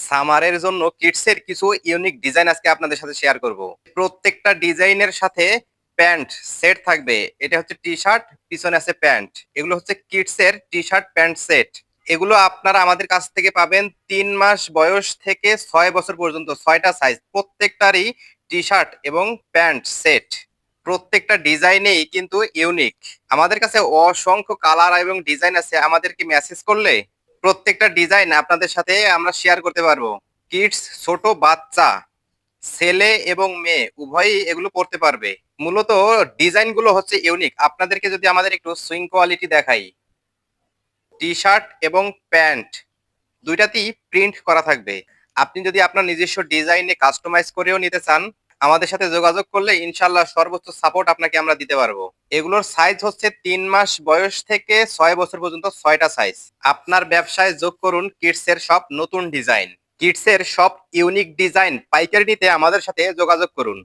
সামারের জন্য কিডসের কিছু unique design আজকে আপনাদের সাথে শেয়ার করব। প্রত্যেকটা ডিজাইনের সাথে প্যান্ট সেট থাকবে। এটা হচ্ছে টি শার্ট, পিছনে আছে প্যান্ট। এগুলো হচ্ছে কিডসের টি শার্ট প্যান্ট সেট। এগুলো আপনারা আমাদের কাছ থেকে পাবেন 3 মাস বয়স থেকে 6 বছর পর্যন্ত, 6টা সাইজ, প্রত্যেকটারই টি শার্ট এবং প্যান্ট সেট। প্রত্যেকটা ডিজাইনেই কিন্তু ইউনিক। আমাদের কাছে অসংখ্য কালার এবং ডিজাইন আছে, আমাদেরকে মেসেজ করলে প্রত্যেকটা ডিজাইন আপনাদের সাথে আমরা শেয়ার করতে পারবো। কিডস, ছোট বাচ্চা, ছেলে এবং মেয়ে উভয়ই এগুলো পড়তে পারবে। মূলত ডিজাইন গুলো হচ্ছে ইউনিক। আপনাদেরকে যদি আমাদের একটু সুইং কোয়ালিটি দেখাই, টি শার্ট এবং প্যান্ট দুইটাতেই প্রিন্ট করা থাকবে। আপনি যদি আপনার নিজস্ব ডিজাইনে কাস্টমাইজ করেও নিতে চান, আমাদের সাথে যোগাযোগ করলে ইনশাল্লাহ সর্বোচ্চ সাপোর্ট আপনাকে আমরা দিতে পারবো। এগুলোর সাইজ হচ্ছে 3 মাস বয়স থেকে 6 বছর পর্যন্ত, 6টা সাইজ। আপনার ব্যবসায় যোগ করুন কিডস এর সব নতুন ডিজাইন। কিডস এর সব ইউনিক ডিজাইন পাইকারি নিতে আমাদের সাথে যোগাযোগ করুন।